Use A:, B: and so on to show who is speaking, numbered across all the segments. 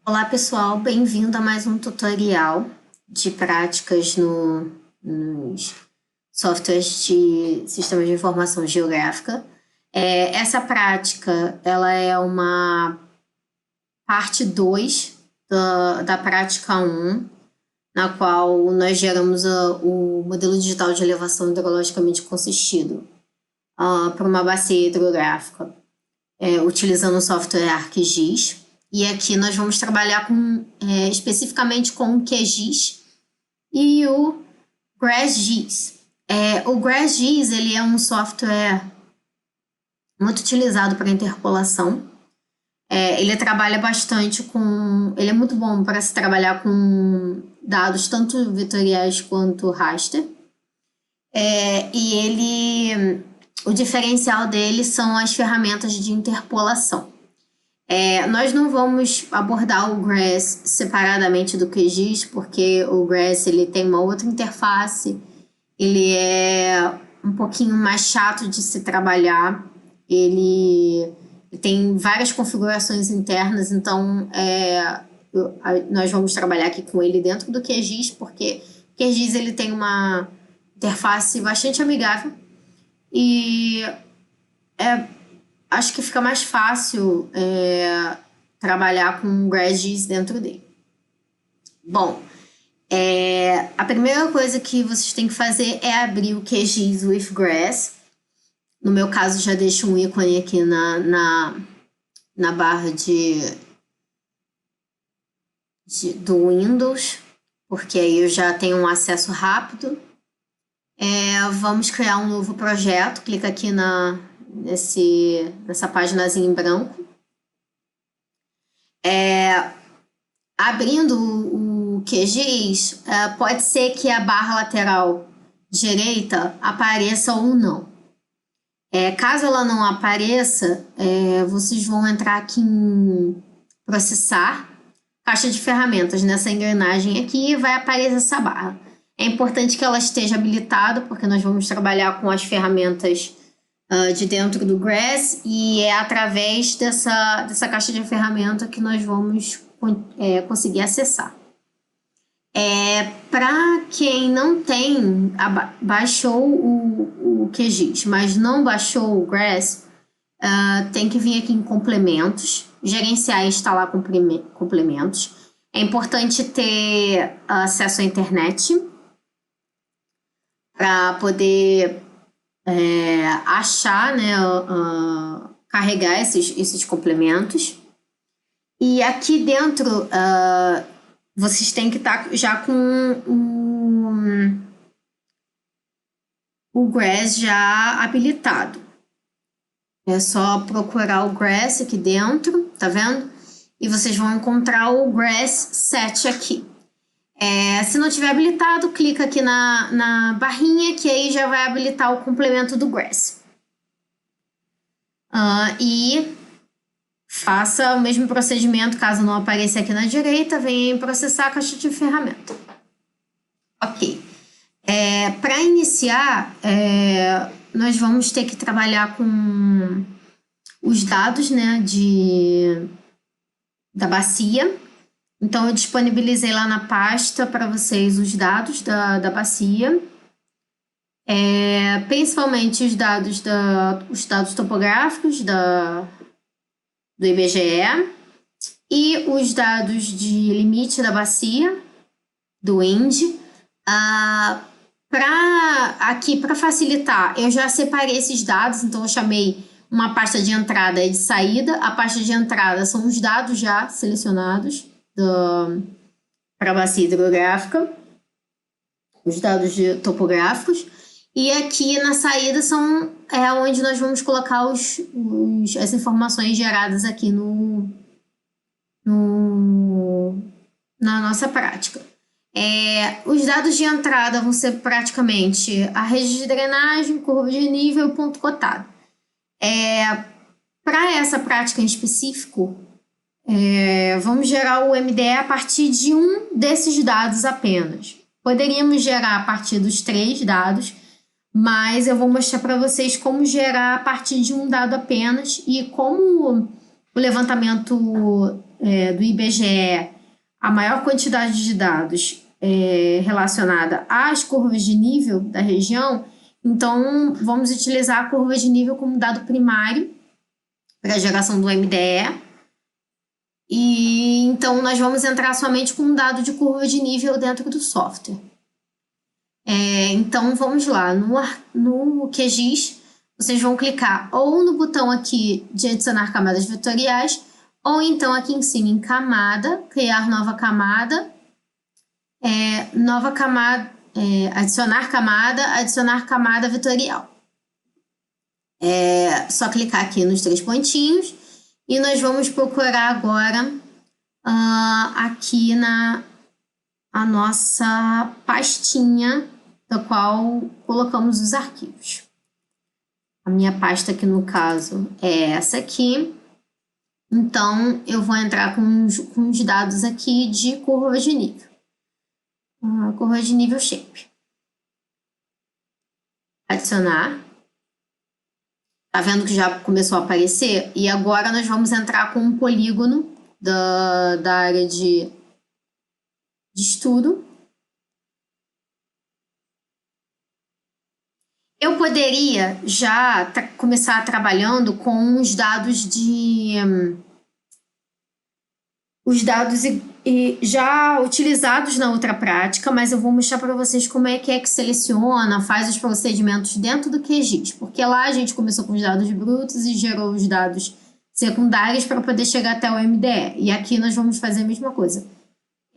A: Olá pessoal, bem-vindo a mais um tutorial de práticas nos softwares de sistemas de informação geográfica. Essa prática ela é uma parte 2 da prática um, na qual nós geramos o modelo digital de elevação hidrologicamente consistido para uma bacia hidrográfica, utilizando o software ArcGIS. E aqui nós vamos trabalhar especificamente com o QGIS e o GrassGIS. O GrassGIS ele é um software muito utilizado para interpolação. Ele trabalha bastante com... Ele é muito bom para se trabalhar com dados tanto vetoriais quanto raster. O diferencial dele são as ferramentas de interpolação. Nós não vamos abordar o Grass separadamente do QGIS, porque o Grass ele tem uma outra interface, ele é um pouquinho mais chato de se trabalhar, ele tem várias configurações internas, então nós vamos trabalhar aqui com ele dentro do QGIS, porque o QGIS ele tem uma interface bastante amigável e acho que fica mais fácil trabalhar com o GrassGIS dentro dele. Bom, a primeira coisa que vocês têm que fazer é abrir o QGIS with Grass. No meu caso, já deixo um ícone aqui na barra do Windows, porque aí eu já tenho um acesso rápido. Vamos criar um novo projeto, clica aqui nessa paginazinha em branco. Abrindo o QGIS, pode ser que a barra lateral direita apareça ou não. Caso ela não apareça, vocês vão entrar aqui em processar, caixa de ferramentas, nessa engrenagem aqui, e vai aparecer essa barra. É importante que ela esteja habilitada, porque nós vamos trabalhar com as ferramentas de dentro do Grass, e é através dessa caixa de ferramenta que nós vamos conseguir acessar. Para quem não tem, baixou o QGIS, mas não baixou o Grass, tem que vir aqui em complementos, gerenciar e instalar complementos. É importante ter acesso à internet para poder achar, né, carregar esses complementos. E aqui dentro vocês têm que estar já com o Grass já habilitado. É só procurar o Grass aqui dentro, tá vendo? E vocês vão encontrar o Grass 7 aqui. Se não tiver habilitado, clica aqui na barrinha, que aí já vai habilitar o complemento do Grass. E faça o mesmo procedimento, caso não apareça aqui na direita, venha em processar a caixa de ferramenta. Ok. Para iniciar, nós vamos ter que trabalhar com os dados, né, da bacia. Então, eu disponibilizei lá na pasta para vocês os dados da bacia, principalmente os dados topográficos do IBGE e os dados de limite da bacia, do INDE. Para facilitar, eu já separei esses dados, então eu chamei uma pasta de entrada e de saída. A pasta de entrada são os dados já selecionados para a bacia hidrográfica, os dados topográficos, e aqui na saída onde nós vamos colocar as informações geradas aqui na nossa prática. Os dados de entrada vão ser praticamente a rede de drenagem, curva de nível e ponto cotado. Para essa prática em específico, vamos gerar o MDE a partir de um desses dados apenas. Poderíamos gerar a partir dos 3 dados, mas eu vou mostrar para vocês como gerar a partir de um dado apenas e como o levantamento do IBGE a maior quantidade de dados relacionada às curvas de nível da região, então vamos utilizar a curva de nível como dado primário para a geração do MDE. E então nós vamos entrar somente com um dado de curva de nível dentro do software. Então vamos lá, no QGIS, vocês vão clicar ou no botão aqui de adicionar camadas vetoriais, ou então aqui em cima em camada, criar nova camada, adicionar camada vetorial. Só clicar aqui nos 3 pontinhos e nós vamos procurar agora aqui a nossa pastinha da qual colocamos os arquivos. A minha pasta aqui no caso é essa aqui. Então, eu vou entrar com os dados aqui de curva de nível. Curva de nível shape. Adicionar. Tá vendo que já começou a aparecer? E agora nós vamos entrar com um polígono da área de estudo. Eu poderia já começar trabalhando com os dados já utilizados na outra prática, mas eu vou mostrar para vocês como é que seleciona, faz os procedimentos dentro do QGIS, porque lá a gente começou com os dados brutos e gerou os dados secundários para poder chegar até o MDE. E aqui nós vamos fazer a mesma coisa,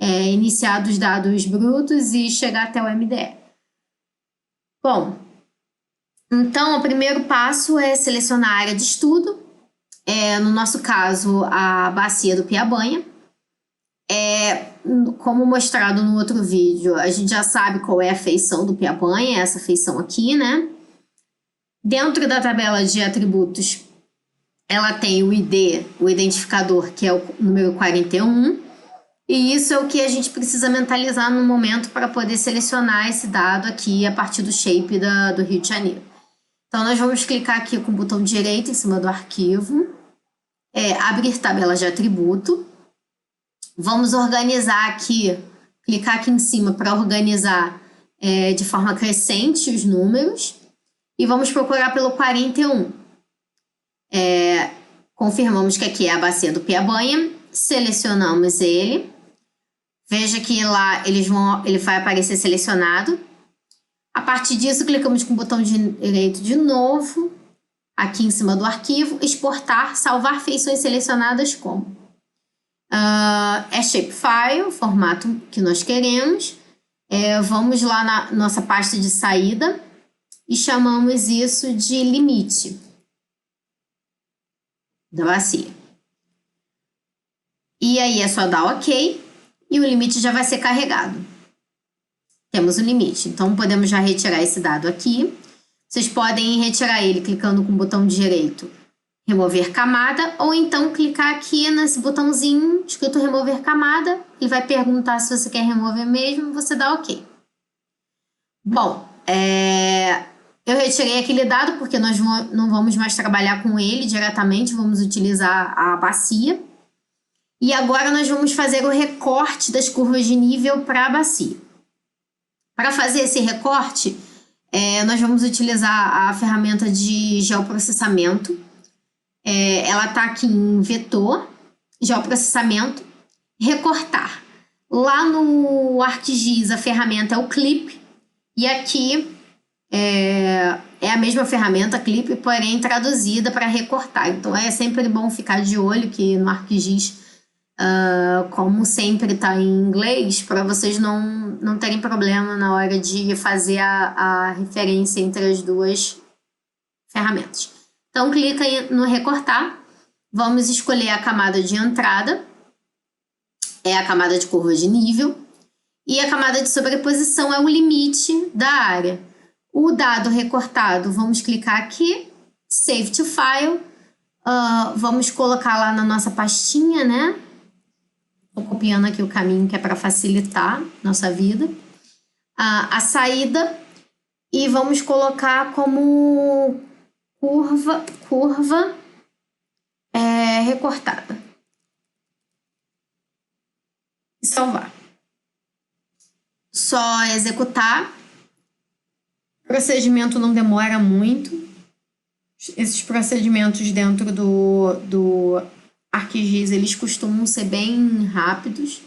A: iniciar dos dados brutos e chegar até o MDE. Bom, então o primeiro passo é selecionar a área de estudo, no nosso caso a bacia do Piabanha. Como mostrado no outro vídeo, a gente já sabe qual é a feição do Piabanha, essa feição aqui, né? Dentro da tabela de atributos, ela tem o ID, o identificador, que é o número 41, e isso é o que a gente precisa mentalizar no momento para poder selecionar esse dado aqui a partir do shape do Rio de Janeiro. Então, nós vamos clicar aqui com o botão direito em cima do arquivo, abrir tabela de atributo. Vamos organizar aqui, clicar aqui em cima para organizar de forma crescente os números e vamos procurar pelo 41. Confirmamos que aqui é a bacia do Piabanha, selecionamos ele. Veja que lá ele vai aparecer selecionado. A partir disso, clicamos com o botão direito de novo, aqui em cima do arquivo, exportar, salvar feições selecionadas como shapefile, o formato que nós queremos. Vamos lá na nossa pasta de saída e chamamos isso de limite da bacia. E aí é só dar OK e o limite já vai ser carregado. Temos o limite, então podemos já retirar esse dado aqui. Vocês podem retirar ele clicando com o botão direito remover camada, ou então clicar aqui nesse botãozinho escrito remover camada e vai perguntar se você quer remover mesmo, você dá OK. Bom, eu retirei aquele dado porque nós não vamos mais trabalhar com ele diretamente, vamos utilizar a bacia. E agora nós vamos fazer o recorte das curvas de nível para a bacia. Para fazer esse recorte, nós vamos utilizar a ferramenta de geoprocessamento. Ela está aqui em vetor, geoprocessamento, recortar. Lá no ArcGIS a ferramenta é o Clip e aqui é a mesma ferramenta Clip, porém traduzida para recortar. Então é sempre bom ficar de olho que no ArcGIS, como sempre está em inglês, para vocês não terem problema na hora de fazer a referência entre as duas ferramentas. Então, clica no recortar, vamos escolher a camada de entrada, a camada de curva de nível, e a camada de sobreposição é o limite da área. O dado recortado, vamos clicar aqui, Save to File, vamos colocar lá na nossa pastinha, né? Estou copiando aqui o caminho que é para facilitar nossa vida. A saída, e vamos colocar como curva recortada. salvar. Só executar. O procedimento não demora muito. Esses procedimentos dentro do ArcGIS, eles costumam ser bem rápidos,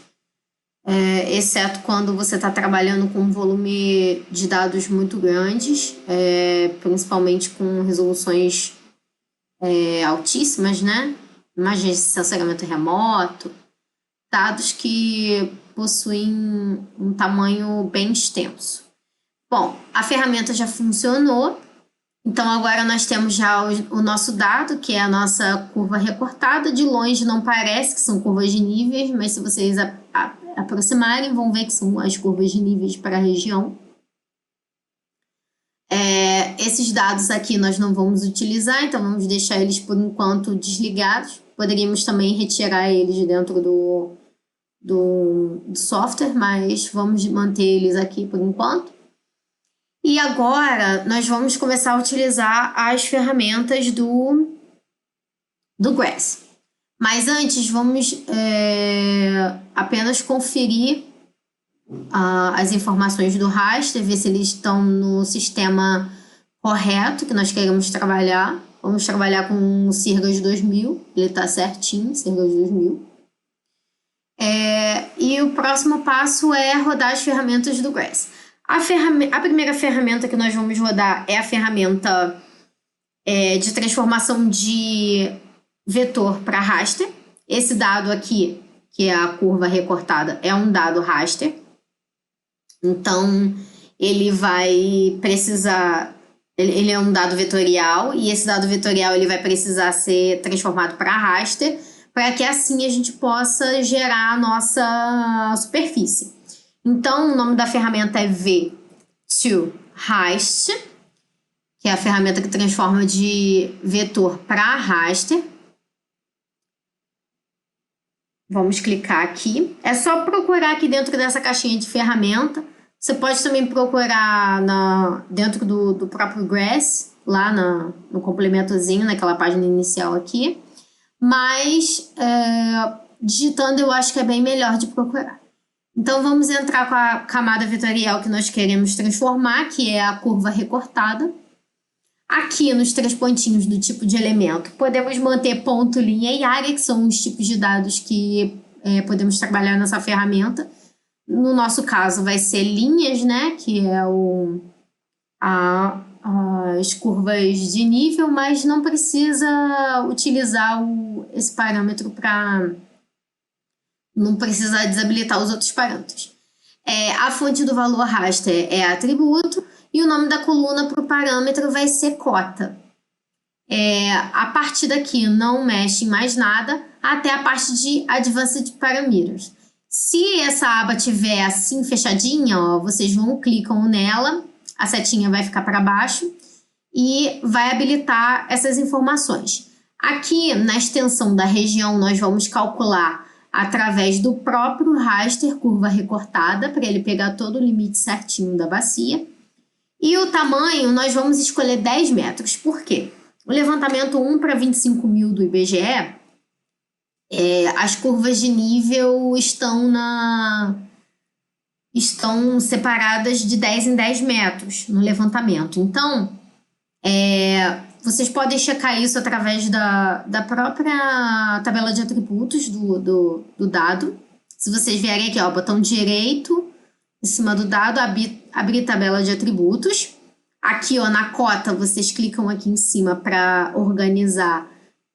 A: exceto quando você está trabalhando com um volume de dados muito grandes, principalmente com resoluções altíssimas, né? Imagens de sensoriamento remoto, dados que possuem um tamanho bem extenso. Bom, a ferramenta já funcionou. Então, agora nós temos já o nosso dado, que é a nossa curva recortada. De longe não parece que são curvas de níveis, mas se vocês aproximarem, vão ver que são as curvas de níveis para a região. Esses dados aqui nós não vamos utilizar, então vamos deixar eles por enquanto desligados. Poderíamos também retirar eles de dentro do software, mas vamos manter eles aqui por enquanto. E agora, nós vamos começar a utilizar as ferramentas do GRASS. Mas antes, vamos apenas conferir as informações do raster, ver se eles estão no sistema correto que nós queremos trabalhar. Vamos trabalhar com o Sirgas 2000, ele está certinho, Sirgas 2000. E o próximo passo é rodar as ferramentas do GRASS. A primeira ferramenta que nós vamos rodar é a ferramenta de transformação de vetor para raster. Esse dado aqui, que é a curva recortada, é um dado raster. Então, ele vai precisar... Ele é um dado vetorial, e esse dado vetorial ele vai precisar ser transformado para raster, para que assim a gente possa gerar a nossa superfície. Então, o nome da ferramenta é V2Raster, que é a ferramenta que transforma de vetor para raster. Vamos clicar aqui. É só procurar aqui dentro dessa caixinha de ferramenta. Você pode também procurar dentro do próprio GRASS, lá no complementozinho, naquela página inicial aqui. Mas digitando eu acho que é bem melhor de procurar. Então, vamos entrar com a camada vetorial que nós queremos transformar, que é a curva recortada. Aqui, nos 3 pontinhos do tipo de elemento, podemos manter ponto, linha e área, que são os tipos de dados que podemos trabalhar nessa ferramenta. No nosso caso, vai ser linhas, né, que é as curvas de nível, mas não precisa utilizar esse parâmetro para... Não precisa desabilitar os outros parâmetros. A fonte do valor raster é atributo e o nome da coluna para o parâmetro vai ser cota. A partir daqui não mexe em mais nada até a parte de Advanced Parameters. Se essa aba tiver assim fechadinha, ó, vocês clicam nela, a setinha vai ficar para baixo e vai habilitar essas informações. Aqui na extensão da região nós vamos calcular através do próprio raster curva recortada, para ele pegar todo o limite certinho da bacia. E o tamanho, nós vamos escolher 10 metros. Por quê? O levantamento 1 para 25 mil do IBGE, as curvas de nível estão separadas de 10 em 10 metros no levantamento. Então, vocês podem checar isso através da própria tabela de atributos do dado. Se vocês vierem aqui, ó, botão direito em cima do dado, abrir tabela de atributos. Aqui, ó, na cota, vocês clicam aqui em cima para organizar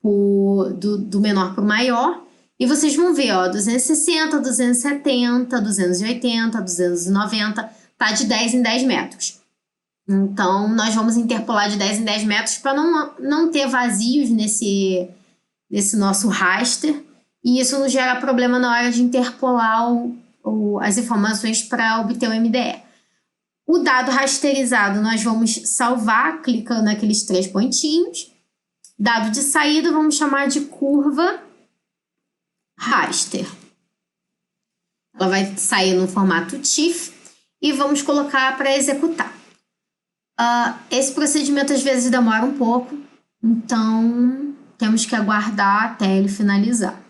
A: do menor para o maior. E vocês vão ver, ó, 260, 270, 280, 290, tá de 10 em 10 metros. Então, nós vamos interpolar de 10 em 10 metros para não ter vazios nesse nosso raster. E isso não gera problema na hora de interpolar as informações para obter o MDE. O dado rasterizado nós vamos salvar, clicando naqueles 3 pontinhos. Dado de saída, vamos chamar de curva raster. Ela vai sair no formato TIFF e vamos colocar para executar. Esse procedimento às vezes demora um pouco, então temos que aguardar até ele finalizar.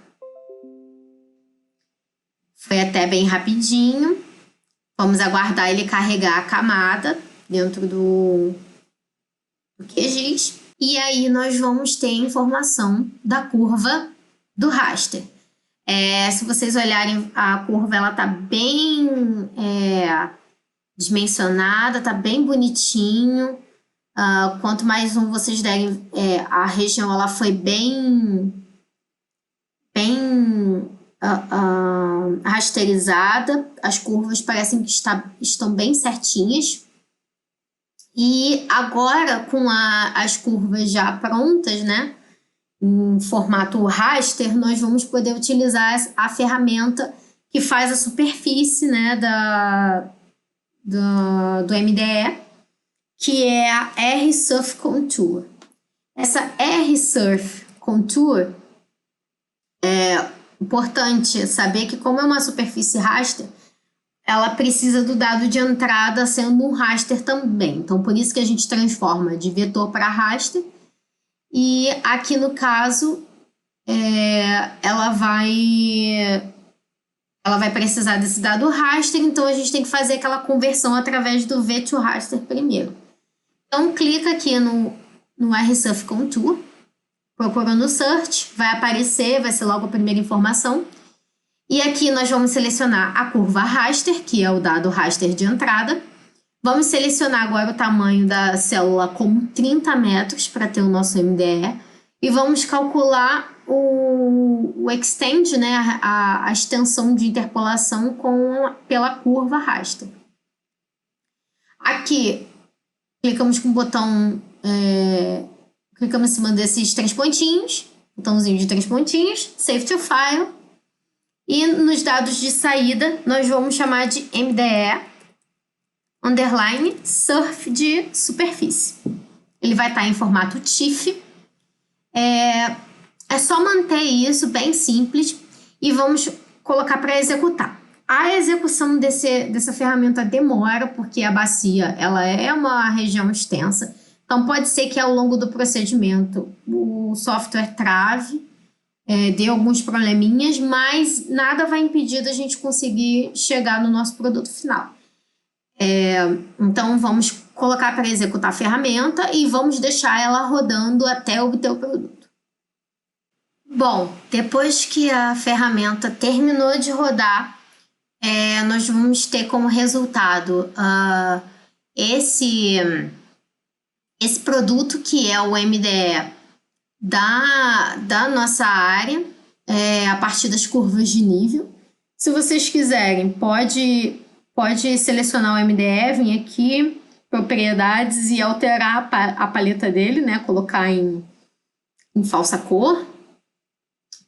A: Foi até bem rapidinho. Vamos aguardar ele carregar a camada dentro do QGIS. E aí nós vamos ter informação da curva do raster. Se vocês olharem, a curva ela tá bem dimensionada, tá bem bonitinho. Quanto mais vocês derem, a região ela foi bem rasterizada. As curvas parecem que estão bem certinhas. E agora, com as curvas já prontas, né, em formato raster, nós vamos poder utilizar a ferramenta que faz a superfície, né, do MDE, que é a RSurf Contour. Essa RSurf Contour é importante saber que, como é uma superfície raster, ela precisa do dado de entrada sendo um raster também. Então, por isso que a gente transforma de vetor para raster. E aqui, no caso, ela vai precisar desse dado raster, então a gente tem que fazer aquela conversão através do V2Raster primeiro. Então, clica aqui no RSurf Contour, procura no Search, vai aparecer, vai ser logo a primeira informação. E aqui nós vamos selecionar a curva raster, que é o dado raster de entrada. Vamos selecionar agora o tamanho da célula como 30 metros para ter o nosso MDE. E vamos calcular o extend, né, a extensão de interpolação pela curva raster. Aqui, clicamos com o botão, clicamos em cima desses 3 pontinhos, botãozinho de 3 pontinhos, Save to File. E nos dados de saída, nós vamos chamar de MDE underline surf de superfície. Ele vai estar em formato TIFF. É só manter isso bem simples e vamos colocar para executar. A execução dessa ferramenta demora, porque a bacia ela é uma região extensa. Então, pode ser que ao longo do procedimento o software trave, dê alguns probleminhas, mas nada vai impedir da gente conseguir chegar no nosso produto final. Então, vamos colocar para executar a ferramenta e vamos deixar ela rodando até obter o produto. Bom, depois que a ferramenta terminou de rodar, nós vamos ter como resultado esse produto, que é o MDE da nossa área, a partir das curvas de nível. Se vocês quiserem, pode selecionar o MDE, vir aqui, propriedades, e alterar a paleta dele, né? Colocar em falsa cor,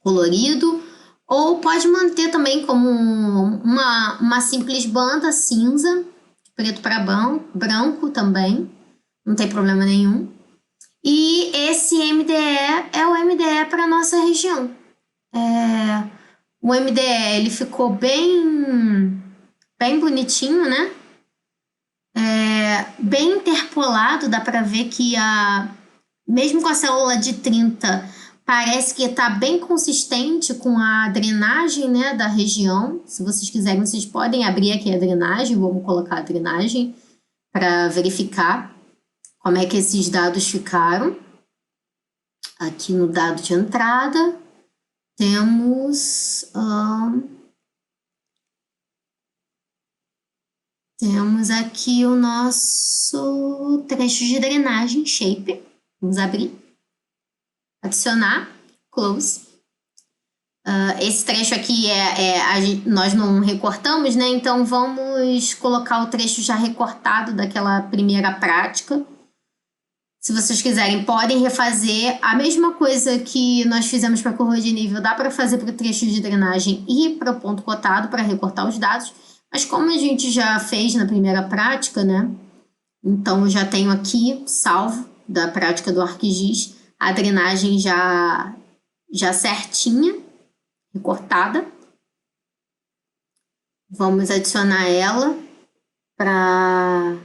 A: colorido, ou pode manter também como uma simples banda cinza, preto para branco também, não tem problema nenhum. E esse MDE é o MDE para a nossa região. O MDE ele ficou bem bonitinho, né? Bem interpolado, dá para ver que mesmo com a célula de 30, parece que está bem consistente com a drenagem, né, da região. Se vocês quiserem, vocês podem abrir aqui a drenagem, vamos colocar a drenagem para verificar como é que esses dados ficaram. Aqui no dado de entrada, temos aqui o nosso trecho de drenagem shape. Vamos abrir, adicionar, close. Esse trecho aqui nós não recortamos, né? Então vamos colocar o trecho já recortado daquela primeira prática. Se vocês quiserem, podem refazer a mesma coisa que nós fizemos para a curva de nível, dá para fazer para o trecho de drenagem e para o ponto cotado, para recortar os dados. Mas como a gente já fez na primeira prática, né? Então, eu já tenho aqui, salvo, da prática do ArcGIS, a drenagem já certinha, recortada. Vamos adicionar ela para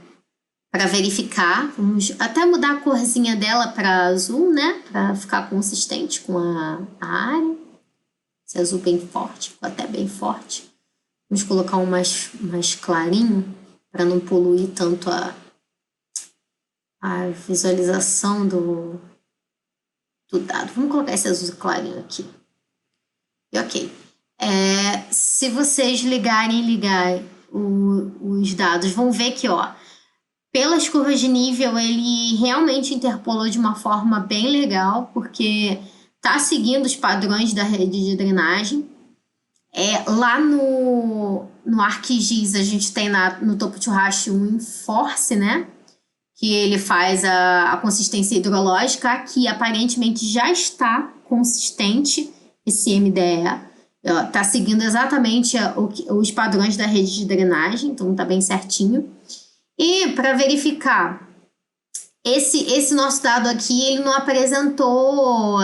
A: verificar. Vamos até mudar a corzinha dela para azul, né? Para ficar consistente com a área. Esse azul bem forte, ficou até bem forte. Vamos colocar um mais clarinho, para não poluir tanto a visualização do dado. Vamos colocar esse azul clarinho aqui. E ok. Se vocês ligarem os dados, vão ver que, ó, pelas curvas de nível, ele realmente interpolou de uma forma bem legal, porque tá seguindo os padrões da rede de drenagem. Lá no ArcGIS, a gente tem no topo de racho um Enforce, né? Que ele faz a consistência hidrológica. Aqui, aparentemente, já está consistente esse MDE. Está seguindo exatamente os padrões da rede de drenagem, então está bem certinho. E para verificar, esse nosso dado aqui, ele não apresentou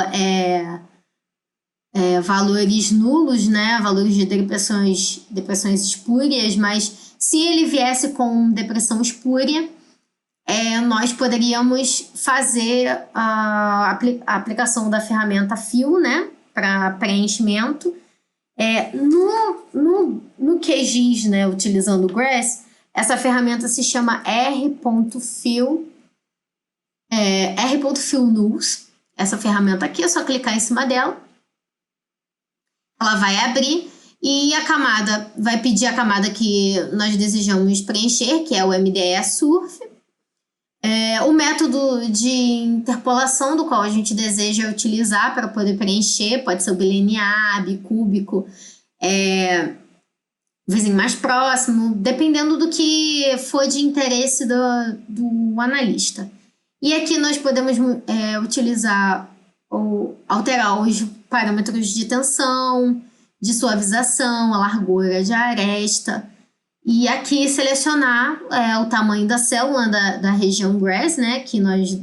A: valores nulos, né? Valores de depressões espúrias, mas se ele viesse com depressão espúria, nós poderíamos fazer a aplicação da ferramenta Fill, né? Para preenchimento. No QGIS, né? Utilizando o GRASS, essa ferramenta se chama R.Fill Nulls. Essa ferramenta aqui, é só clicar em cima dela. Ela vai abrir e a camada vai pedir a camada que nós desejamos preencher, que é o MDE Surf. O método de interpolação do qual a gente deseja utilizar para poder preencher pode ser o bilinear, bicúbico, vizinho mais próximo, dependendo do que for de interesse do analista. E aqui nós podemos utilizar ou alterar os parâmetros de tensão, de suavização, a largura de aresta. E aqui selecionar o tamanho da célula da região GRASS, né, que nós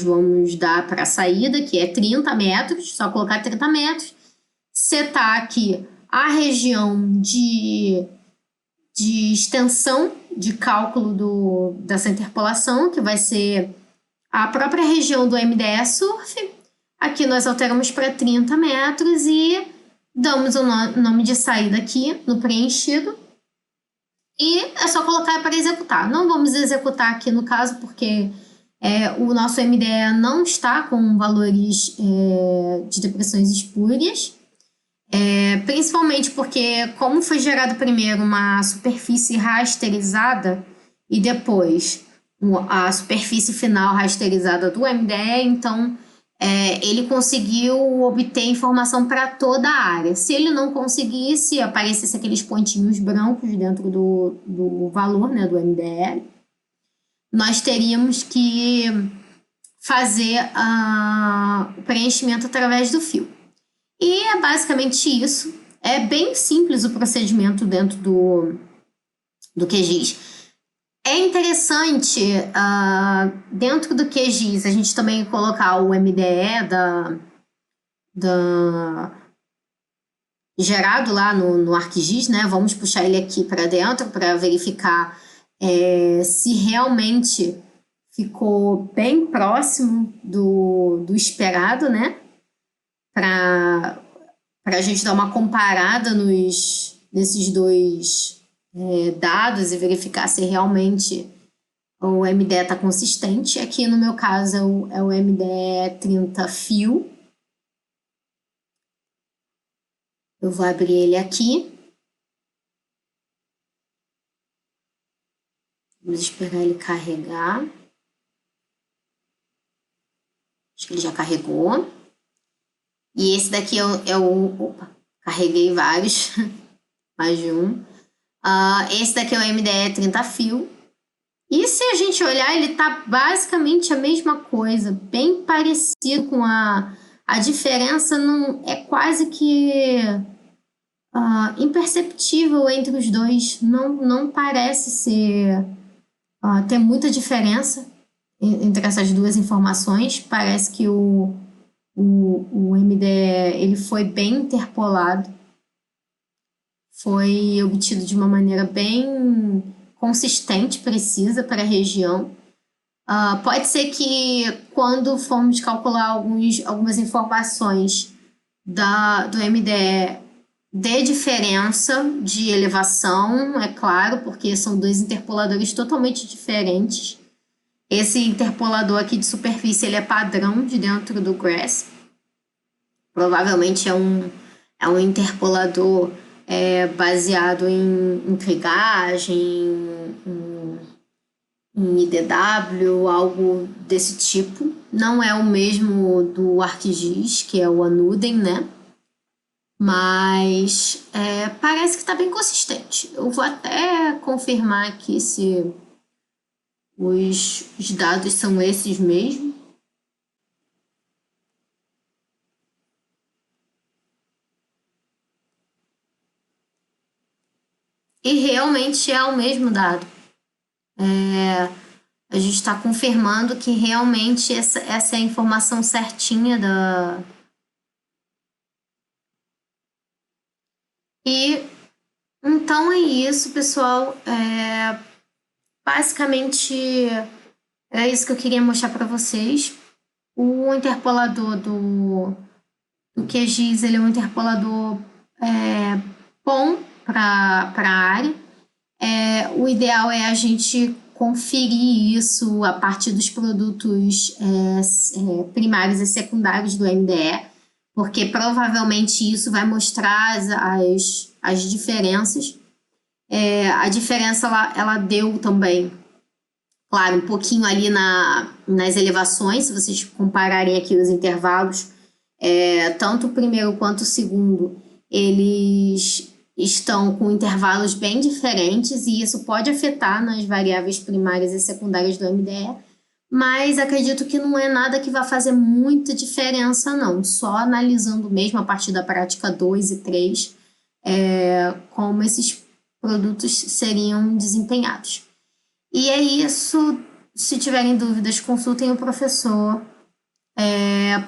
A: vamos dar para a saída, que é 30 metros, só colocar 30 metros. Setar aqui a região de extensão de cálculo dessa interpolação, que vai ser a própria região do MDE Surf. Aqui nós alteramos para 30 metros e damos o nome de saída aqui no preenchido. E é só colocar para executar. Não vamos executar aqui no caso, porque o nosso MDE não está com valores de depressões espúrias. Principalmente porque, como foi gerado primeiro uma superfície rasterizada e depois a superfície final rasterizada do MDE, então ele conseguiu obter informação para toda a área. Se ele não conseguisse, aparecesse aqueles pontinhos brancos dentro do valor, né, do MDE, nós teríamos que fazer o preenchimento através do fio. E é basicamente isso. É bem simples o procedimento dentro do QGIS. É interessante, dentro do QGIS, a gente também colocar o MDE gerado lá no ArcGIS, né? Vamos puxar ele aqui para dentro para verificar se realmente ficou bem próximo do esperado, né? Para a gente dar uma comparada nesses dois dados e verificar se realmente o MDE está consistente. Aqui no meu caso é o MDE 30 Fill. Eu vou abrir ele aqui. Vamos esperar ele carregar. Acho que ele já carregou. E esse daqui opa, carreguei vários, mais de um. Esse daqui é o MDE 30 Fill. E se a gente olhar, ele tá basicamente a mesma coisa, bem parecido com a diferença, não é quase que imperceptível entre os dois. Não parece ter muita diferença entre essas duas informações. Parece que o MDE ele foi bem interpolado, foi obtido de uma maneira bem consistente, precisa para a região. Pode ser que quando formos calcular algumas informações do MDE dê diferença de elevação, é claro, porque são dois interpoladores totalmente diferentes. Esse interpolador aqui de superfície, ele é padrão de dentro do GRASP. Provavelmente é um interpolador baseado em trigagem, em IDW, algo desse tipo. Não é o mesmo do ArcGIS, que é o Anuden, né? Mas parece que está bem consistente. Eu vou até confirmar aqui se os dados são esses mesmo. E realmente é o mesmo dado. A gente está confirmando que realmente essa é a informação certinha da. E então é isso, pessoal. Basicamente é isso que eu queria mostrar para vocês. O interpolador do QGIS, ele é um interpolador bom para a área. O ideal é a gente conferir isso a partir dos produtos primários e secundários do MDE, porque provavelmente isso vai mostrar as diferenças. A diferença ela deu também, claro, um pouquinho ali nas elevações, se vocês compararem aqui os intervalos, tanto o primeiro quanto o segundo, eles estão com intervalos bem diferentes e isso pode afetar nas variáveis primárias e secundárias do MDE, mas acredito que não é nada que vai fazer muita diferença, não. Só analisando mesmo a partir da prática 2 e 3, como esses produtos seriam desempenhados. E é isso. Se tiverem dúvidas, consultem o professor.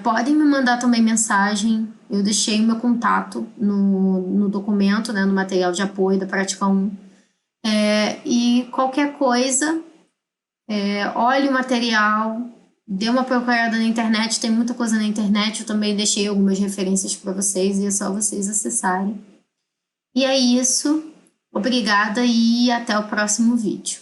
A: Podem me mandar também mensagem. Eu deixei o meu contato no documento, né, no material de apoio da Prática 1. E qualquer coisa, olhe o material, dê uma procurada na internet, tem muita coisa na internet. Eu também deixei algumas referências para vocês e é só vocês acessarem. E é isso. Obrigada e até o próximo vídeo.